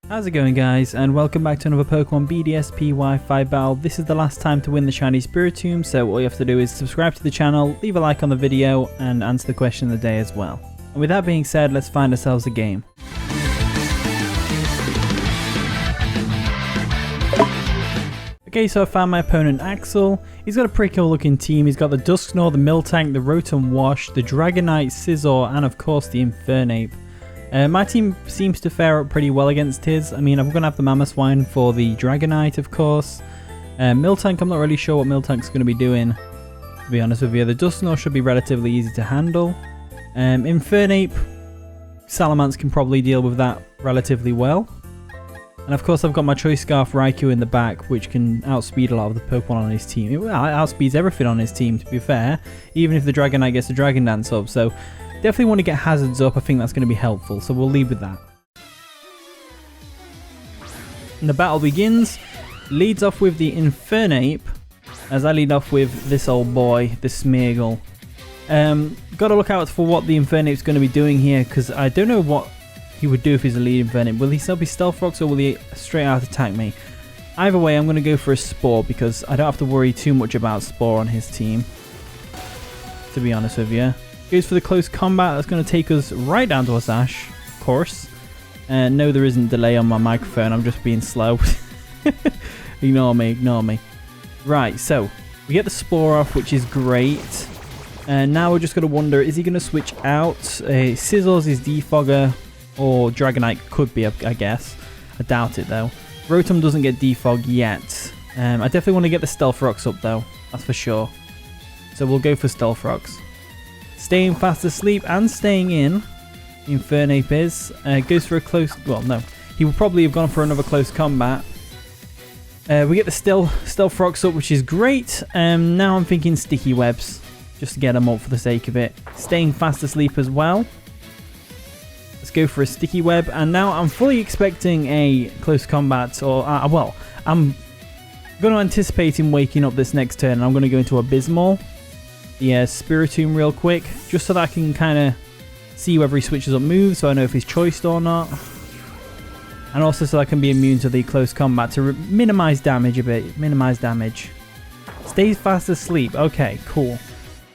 How's it going, guys, and welcome back to another Pokemon BDSP Wi-Fi battle. This is the last time to win the shiny Spiritomb, so all you have to do is subscribe to the channel, leave a like on the video, and answer the question of the day as well. And with that being said, let's find ourselves a game. Okay, so I found my opponent Icicle. He's got a pretty cool looking team. He's got the Dusknoir, the Miltank, the Rotom Wash, the Dragonite, Scizor, and of course the Infernape. My team seems to fare up pretty well against his. I mean, I'm going to have the Mamoswine for the Dragonite, of course. Miltank, I'm not really sure what Miltank's going to be doing, to be honest with you. The Dusknoir should be relatively easy to handle. Infernape, Salamence can probably deal with that relatively well. And of course, I've got my Choice Scarf Raikou in the back, which can outspeed a lot of the Pokemon on his team. It outspeeds everything on his team, to be fair, even if the Dragonite gets a Dragon Dance up. So definitely want to get hazards up. I think that's going to be helpful, so we'll lead with that. And the battle begins. Leads off with the Infernape, as I lead off with this old boy, the Smeargle. Got to look out for what the Infernape's going to be doing here, because I don't know what he would do if he's a lead Infernape. Will he still be Stealth Rocks, or will he straight out attack me? Either way, I'm going to go for a Spore, because I don't have to worry too much about Spore on his team, to be honest with you. Goes for the close combat. That's going to take us right down to a Sash, of course. No, there isn't delay on my microphone. I'm just being slow. Ignore me, ignore me. Right, so we get the Spore off, which is great. And now we're just going to wonder, is he going to switch out? Scizor's his Defogger, or Dragonite could be, I guess. I doubt it, though. Rotom doesn't get Defog yet. I definitely want to get the Stealth Rocks up, though. That's for sure. So we'll go for Stealth Rocks. Staying fast asleep and staying in. Infernape is. Goes for a close... Well, no. He will probably have gone for another close combat. We get the Stealth Rocks up, which is great. Now I'm thinking Sticky Webs, just to get them up for the sake of it. Staying fast asleep as well. Let's go for a Sticky Web. And now I'm fully expecting a close combat. Or, well, I'm going to anticipate him waking up this next turn. And I'm going to go into Abysmal. Yeah, Spiritomb real quick, just so that I can kind of see whether he switches up moves, so I know if he's choiced or not. And also so I can be immune to the close combat to minimize damage a bit. Minimize damage. Stays fast asleep. Okay, cool.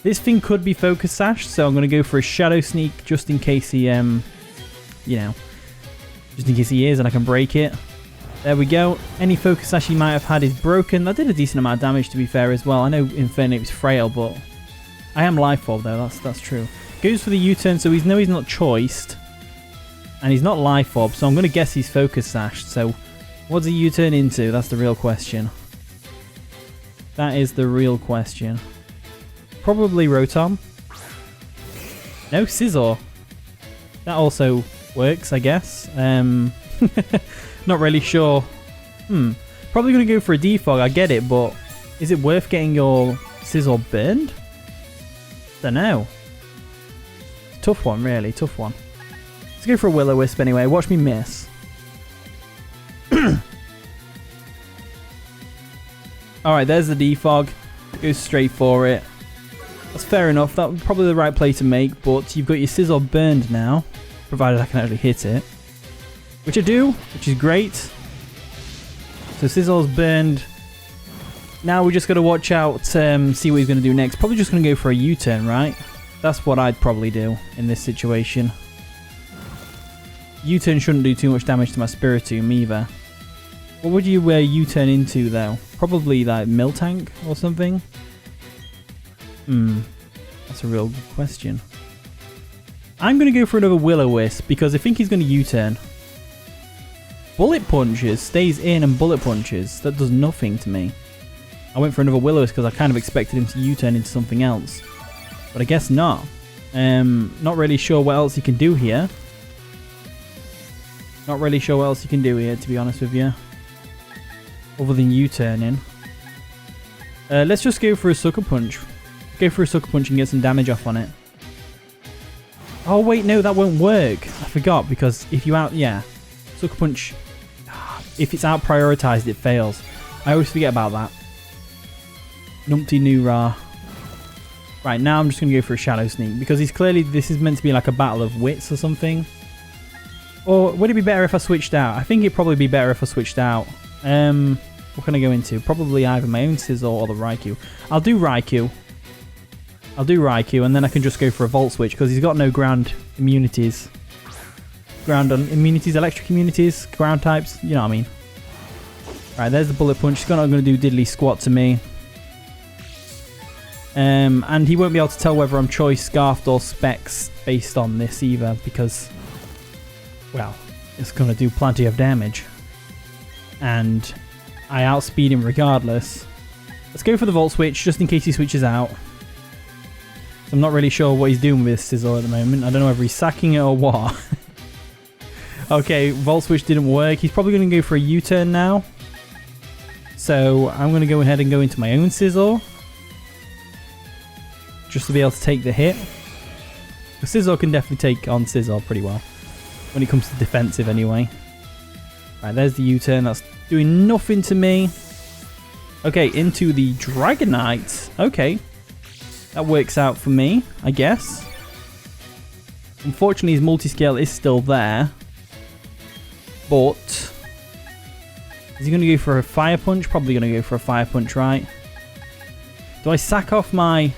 This thing could be Focus Sash, so I'm going to go for a Shadow Sneak just in case he, you know, just in case he is and I can break it. There we go. Any Focus Sash he might have had is broken. That did a decent amount of damage, to be fair, as well. I know Infernape's frail, but I am Life Orb, though. That's true. Goes for the U-turn, so he's not choiced. And he's not Life Orb, so I'm going to guess he's Focus Sashed. So what's a U-turn into? That's the real question. That is the real question. Probably Rotom. No, Scizor. That also works, I guess. Not really sure. Probably going to go for a Defog, I get it, but is it worth getting your Scizor burned? Don't know. Tough one, really. Tough one. Let's go for a Will-O-Wisp anyway. Watch me miss. Alright, there's the Defog. Goes straight for it. That's fair enough. That was probably the right play to make, but you've got your Scizor burned now, provided I can actually hit it. Which I do, which is great. So Scizor's burned. Now we just got to watch out, see what he's going to do next. Probably just going to go for a U-turn, right? That's what I'd probably do in this situation. U-turn shouldn't do too much damage to my Spiritomb either. What would you U-turn into, though? Probably like Miltank or something? That's a real good question. I'm going to go for another Will-O-Wisp because I think he's going to U-turn. Bullet Punches stays in and Bullet Punches. That does nothing to me. I went for another Will-O-Wisp because I kind of expected him to U-turn into something else. But I guess not. Not really sure what else he can do here. Not really sure what else he can do here, to be honest with you. Other than U-turning. Let's just go for a Sucker Punch. Go for a Sucker Punch and get some damage off on it. Oh wait, no, that won't work. I forgot, because if you yeah. Sucker Punch, if it's out prioritized, it fails. I always forget about that. Numpty Noorah. Right, now I'm just going to go for a Shadow Sneak, because he's clearly, this is meant to be like a battle of wits or something. Or would it be better if I switched out? I think it'd probably be better if I switched out. What can I go into? Probably either my own Scizor or the Raikou. I'll do Raikou. And then I can just go for a Volt Switch because he's got no ground immunities. Ground immunities, electric immunities, ground types, you know what I mean. Alright, there's the Bullet Punch. He's not going to do diddly squat to me. And he won't be able to tell whether I'm Choice, Scarfed or Specs based on this either because, well, it's going to do plenty of damage. And I outspeed him regardless. Let's go for the Volt Switch just in case he switches out. I'm not really sure what he's doing with this Scizor at the moment. I don't know whether he's sacking it or what. Okay, Volt Switch didn't work. He's probably going to go for a U-turn now. So I'm going to go ahead and go into my own Scizor. Just to be able to take the hit. The Scizor can definitely take on Scizor pretty well. When it comes to defensive anyway. Right, there's the U-turn. That's doing nothing to me. Okay, into the Dragonite. Okay. That works out for me, I guess. Unfortunately, his multi-scale is still there. But is he going to go for a Fire Punch? Probably going to go for a Fire Punch, right? Do I sack off my...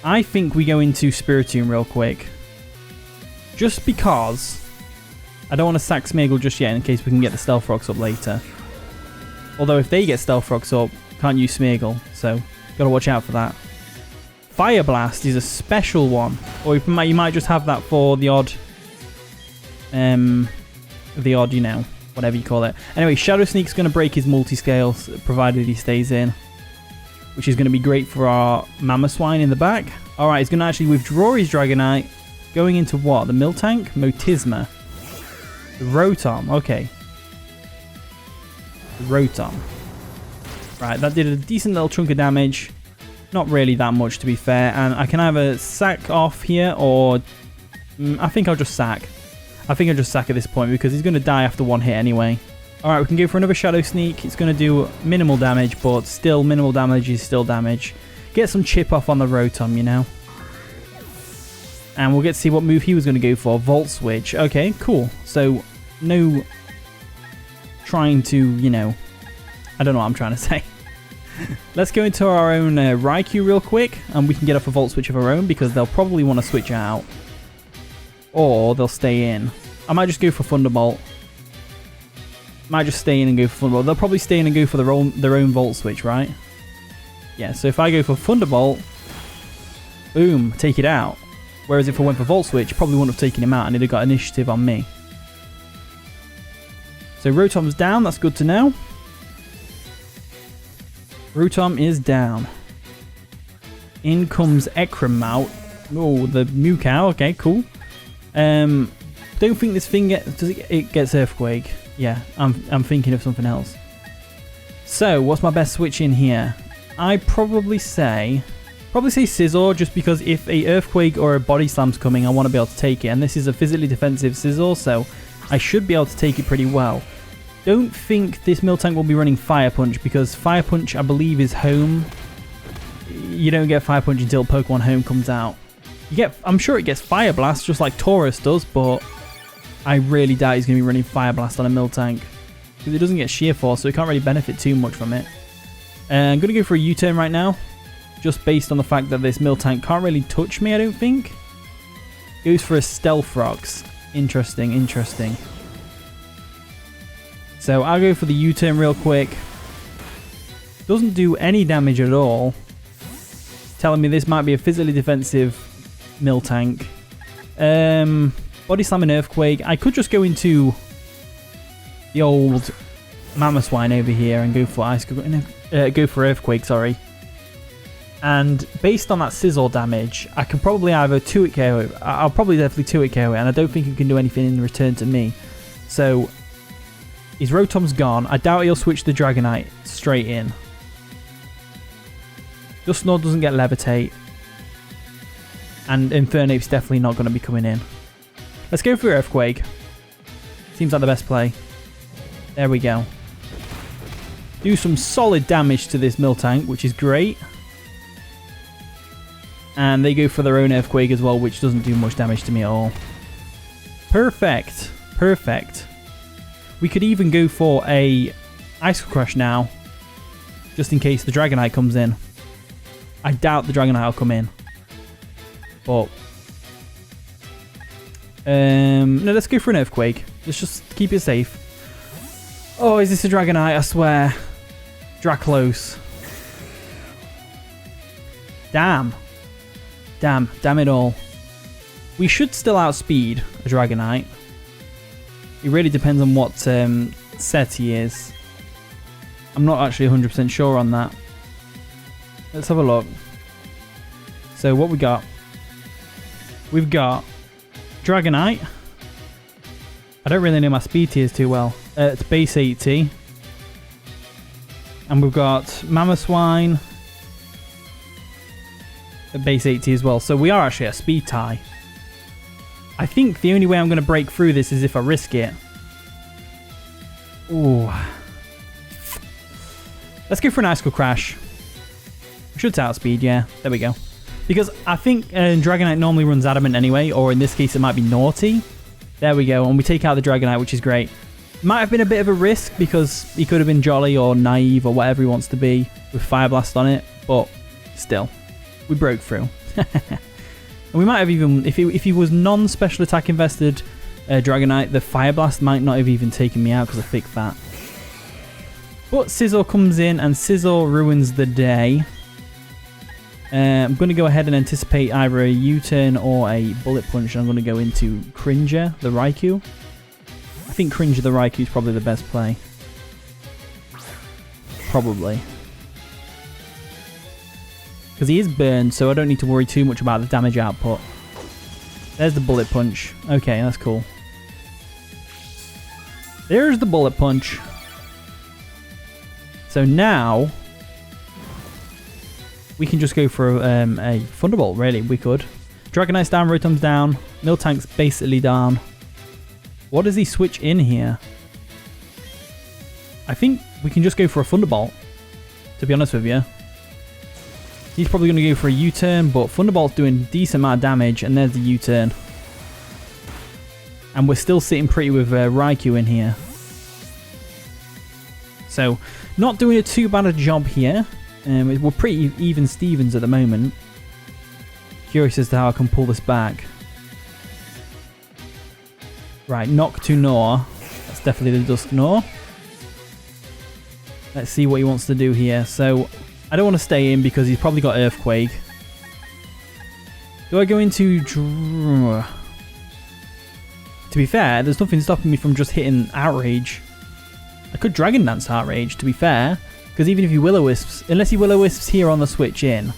I think we go into Spiritomb real quick. Just because I don't want to sack Smeargle just yet in case we can get the Stealth Rocks up later. Although if they get Stealth Rocks up, can't use Smeargle, so gotta watch out for that. Fire Blast is a special one, or you might just have that for the odd, you know, whatever you call it. Anyway, Shadow Sneak's gonna break his multi-scale, provided he stays in, which is gonna be great for our Mamoswine in the back. All right, he's gonna actually withdraw his Dragonite, going into what? The Miltank, Motisma, the Rotom. Okay, the Rotom. Right, that did a decent little chunk of damage. Not really that much, to be fair. And I can either sack off here or... I think I'll just sack. I think I'll just sack at this point because he's going to die after one hit anyway. Alright, we can go for another Shadow Sneak. It's going to do minimal damage, but still, minimal damage is still damage. Get some chip off on the Rotom, you know. And we'll get to see what move he was going to go for. Volt Switch. Okay, cool. So, no trying to, you know... I don't know what I'm trying to say. Let's go into our own Raikou real quick, and we can get off a Volt Switch of our own because they'll probably want to switch out. Or they'll stay in. I might just go for Thunderbolt. Might just stay in and go for Thunderbolt. They'll probably stay in and go for their own Volt Switch, right? Yeah, so if I go for Thunderbolt, boom, take it out. Whereas if I went for Volt Switch, probably wouldn't have taken him out and he'd have got initiative on me. So Rotom's down, that's good to know. Rotom is down. In comes Ekromout. Oh, the Mew Cow. Okay, cool. Don't think this thing it gets Earthquake. Yeah, I'm thinking of something else. So, what's my best switch in here? I probably say Scizor, just because if a Earthquake or a Body Slam's coming, I want to be able to take it. And this is a physically defensive Scizor, so I should be able to take it pretty well. Don't think this Miltank will be running Fire Punch because Fire Punch, I believe, is home. You don't get Fire Punch until Pokemon Home comes out. I'm sure it gets Fire Blast just like Taurus does, but I really doubt he's going to be running Fire Blast on a Miltank because it doesn't get Sheer Force, so it can't really benefit too much from it. I'm going to go for a U-turn right now, just based on the fact that this Miltank can't really touch me, I don't think. Goes for a Stealth Rocks. Interesting, interesting. So I'll go for the U-turn real quick. Doesn't do any damage at all. Telling me this might be a physically defensive Miltank. Body Slam and Earthquake. I could just go into the old Mamoswine over here and go for Earthquake, sorry. And based on that Scizor damage, I can probably either 2-hit KO it. I'll probably definitely 2-hit KO it, and I don't think he can do anything in return to me. So his Rotom's gone. I doubt he'll switch the Dragonite straight in. Dusknoir doesn't get Levitate. And Infernape's definitely not going to be coming in. Let's go for Earthquake. Seems like the best play. There we go. Do some solid damage to this Miltank, which is great. And they go for their own Earthquake as well, which doesn't do much damage to me at all. Perfect. Perfect. We could even go for a Icicle Crash now, just in case the Dragonite comes in. I doubt the Dragonite will come in. But no, let's go for an Earthquake. Let's just keep it safe. Oh, is this a Dragonite? I swear. Draclos. Damn. Damn it all. We should still outspeed a Dragonite. It really depends on what set he is. I'm not actually 100% sure on that. Let's have a look. So what we got? We've got Dragonite. I don't really know my speed tiers too well. It's base 80. And we've got Mamoswine at base 80 as well. So we are actually a speed tie. I think the only way I'm going to break through this is if I risk it. Ooh. Let's go for an Icicle Crash. We should outspeed, yeah. There we go. Because I think Dragonite normally runs Adamant anyway, or in this case it might be Naughty. There we go, and we take out the Dragonite, which is great. Might have been a bit of a risk because he could have been Jolly or Naive or whatever he wants to be with Fire Blast on it, but still, we broke through. And we might have even, if he was non-special attack invested Dragonite, the Fire Blast might not have even taken me out because of Thick Fat. But Scizor comes in and Scizor ruins the day. I'm going to go ahead and anticipate either a U-turn or a Bullet Punch. I'm going to go into Cringer, the Raikou. I think Cringer, the Raikou is probably the best play. Probably. Because he is burned, so I don't need to worry too much about the damage output. There's the Bullet Punch. Okay, that's cool. There's the Bullet Punch. So now we can just go for a Thunderbolt, really. We could. Dragonite's down, Rotom's down. Miltank's basically down. What does he switch in here? I think we can just go for a Thunderbolt, to be honest with you. He's probably going to go for a U-turn, but Thunderbolt's doing a decent amount of damage, and there's the U-turn. And we're still sitting pretty with Raikou in here. So, not doing a too bad a job here. We're pretty even Stevens at the moment. Curious as to how I can pull this back. Right, Knock to Gnaw. That's definitely the Dusknoir. Let's see what he wants to do here. So, I don't want to stay in because he's probably got Earthquake. Do I go into... To be fair, there's nothing stopping me from just hitting Outrage. I could Dragon Dance Outrage, to be fair. Because even if he Will-O-Wisps... Unless he Will-O-Wisps here on the switch in.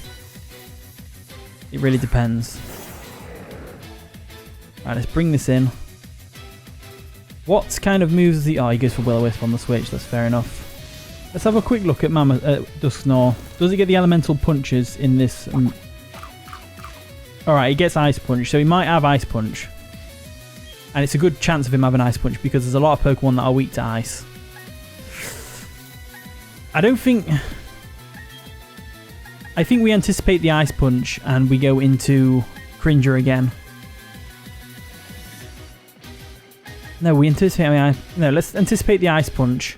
It really depends. Alright, let's bring this in. What kind of moves does he... Oh, he goes for Will-O-Wisp on the switch. That's fair enough. Let's have a quick look at Dusknoir. Does he get the elemental punches in this? Alright, he gets Ice Punch, so he might have Ice Punch. And it's a good chance of him having Ice Punch because there's a lot of Pokemon that are weak to Ice. I think we anticipate the Ice Punch and we go into Cringer again. No, let's anticipate the Ice Punch.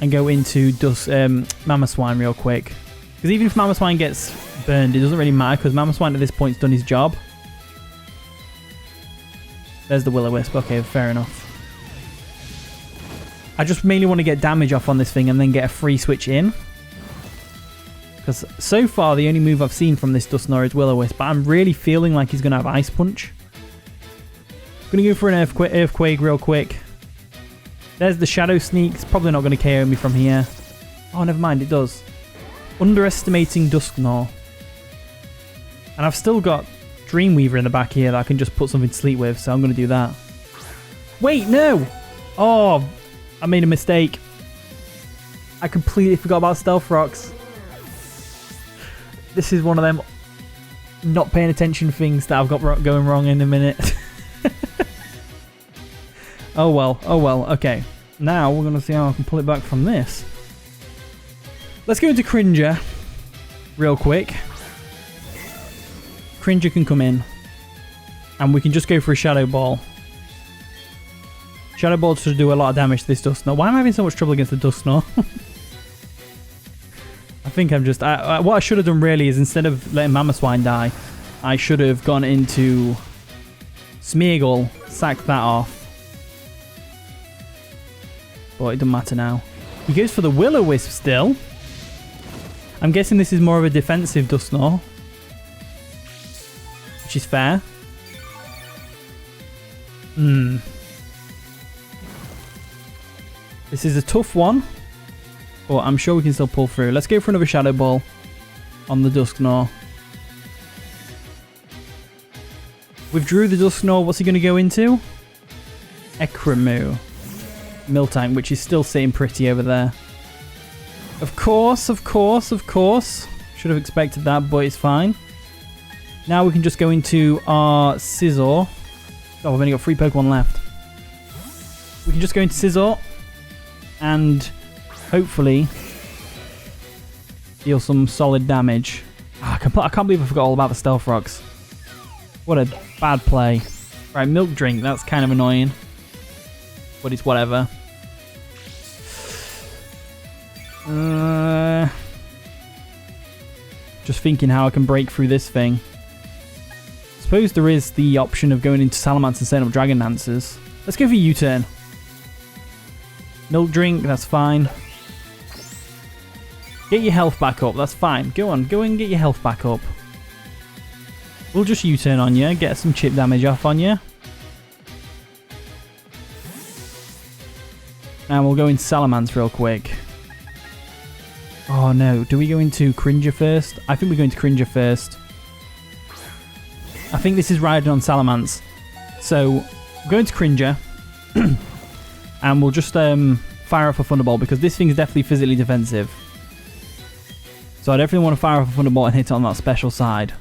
And go into Mamoswine real quick. Because even if Mamoswine gets burned, it doesn't really matter because Mamoswine at this point has done his job. There's the Will-O-Wisp. Okay, fair enough. I just mainly want to get damage off on this thing and then get a free switch in. Because so far the only move I've seen from this Dusknoir is Will-O-Wisp. But I'm really feeling like he's going to have Ice Punch. I'm going to go for an Earthquake real quick. There's the Shadow Sneak. It's probably not going to KO me from here. Oh, never mind. It does. Underestimating Dusknoir. And I've still got Dreamweaver in the back here that I can just put something to sleep with. So I'm going to do that. Wait, no! Oh, I made a mistake. I completely forgot about Stealth Rocks. This is one of them not paying attention things that I've got going wrong in a minute. Oh well, okay. Now we're going to see how I can pull it back from this. Let's go into Cringer real quick. Cringer can come in. And we can just go for a Shadow Ball. Shadow Ball should do a lot of damage to this Dusknoir. Why am I having so much trouble against the Dusknoir? I think I'm just... what I should have done really is instead of letting Mamoswine die, I should have gone into Smeargle, sacked that off. But it doesn't matter now. He goes for the Will-O-Wisp still. I'm guessing this is more of a defensive Dusknoir, which is fair. This is a tough one, but I'm sure we can still pull through. Let's go for another Shadow Ball on the Dusknoir. Withdrew the Dusknoir. What's he going to go into? Ekremu. Miltank, which is still sitting pretty over there. Of course, of course, of course. Should have expected that, but it's fine. Now we can just go into our Scizor. Oh, we've only got 3 Pokemon left. We can just go into Scizor and hopefully deal some solid damage. Oh, I can't believe I forgot all about the Stealth Rocks. What a bad play. Right, Milk Drink. That's kind of annoying. But it's whatever. Just thinking how I can break through this thing. Suppose there is the option of going into Salamence and setting up Dragon Dancers. Let's go for U-turn. Milk Drink, that's fine. Get your health back up, that's fine. Go on, go and get your health back up. We'll just U-turn on you, get some chip damage off on you. And we'll go into Salamence real quick. Oh no, do we go into Cringer first? I think we go into Cringer first. I think this is riding on Salamence. So, go into Cringer. And we'll just fire off a Thunderbolt because this thing is definitely physically defensive. So I definitely want to fire off a Thunderbolt and hit it on that special side.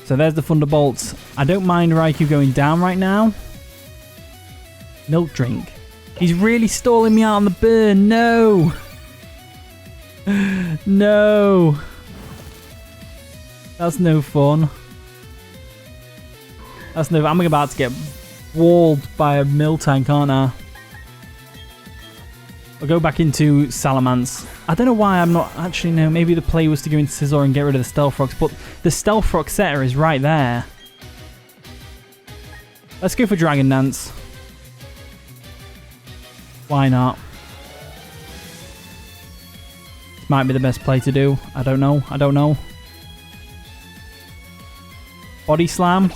So there's the Thunderbolts. I don't mind Raikou going down right now. Milk Drink. He's really stalling me out on the burn. No. No. That's no fun. That's no... I'm about to get walled by a Miltank, aren't I? I'll go back into Salamence. I don't know why I'm not... Actually, no. Maybe the play was to go into Scizor and get rid of the Stealth Rocks. But the Stealth Rock setter is right there. Let's go for Dragon Dance. Why not? This might be the best play to do. I don't know. I don't know. Body Slam.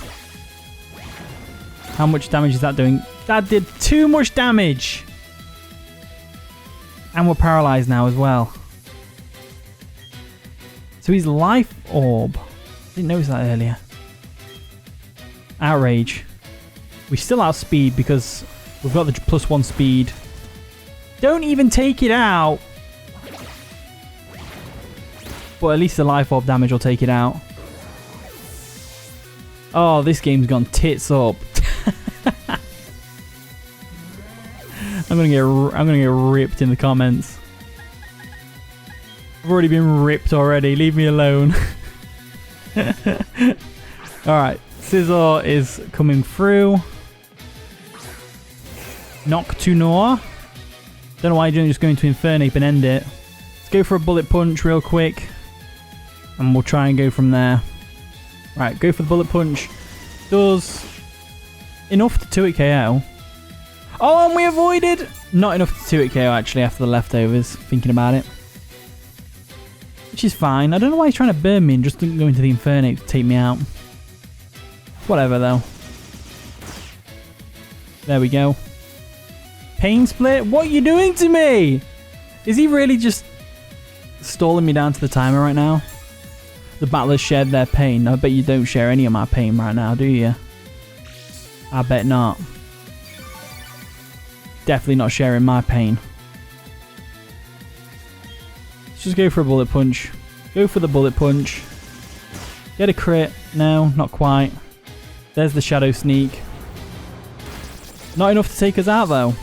How much damage is that doing? That did too much damage. And we're paralyzed now as well. So he's Life Orb. Didn't notice that earlier. Outrage. We still outspeed because we've got the +1 speed. Don't even take it out. But at least the Life Orb damage will take it out. Oh, this game's gone tits up. I'm gonna get ripped in the comments. I've already been ripped already. Leave me alone. Alright, Scizor is coming through. Noctonoir. Don't know why I didn't just go into Infernape and end it. Let's go for a Bullet Punch real quick. And we'll try and go from there. Right, go for the Bullet Punch. Does enough to 2-hit KO. Oh, and we avoided! Not enough to 2-hit KO actually after the leftovers, thinking about it. Which is fine. I don't know why he's trying to burn me and just didn't go into the Infernape to take me out. Whatever though. There we go. Pain Split? What are you doing to me? Is he really just stalling me down to the timer right now? The battlers shared their pain. I bet you don't share any of my pain right now, do you? I bet not. Definitely not sharing my pain. Let's just go for a Bullet Punch. Go for the Bullet Punch. Get a crit. No, not quite. There's the Shadow Sneak. Not enough to take us out though.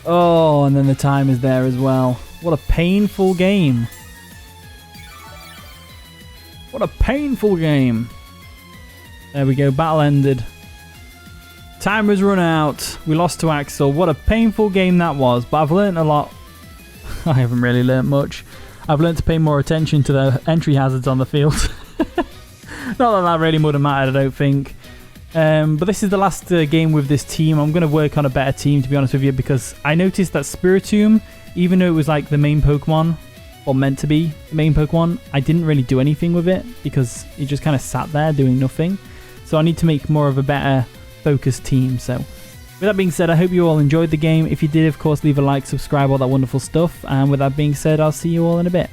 Oh, and then the time is there as well. What a painful game. What a painful game. There we go, battle ended. Time has run out. We lost to Icicle. What a painful game that was, but I've learnt a lot. I haven't really learnt much. I've learnt to pay more attention to the entry hazards on the field. Not that that really would have mattered, I don't think. But this is the last game with this team. I'm going to work on a better team, to be honest with you, because I noticed that Spiritomb, even though it was like the main Pokemon, or meant to be the main Pokemon, I didn't really do anything with it because it just kind of sat there doing nothing. So I need to make more of a better focused team. So with that being said, I hope you all enjoyed the game. If you did, of course, leave a like, subscribe, all that wonderful stuff. And with that being said, I'll see you all in a bit.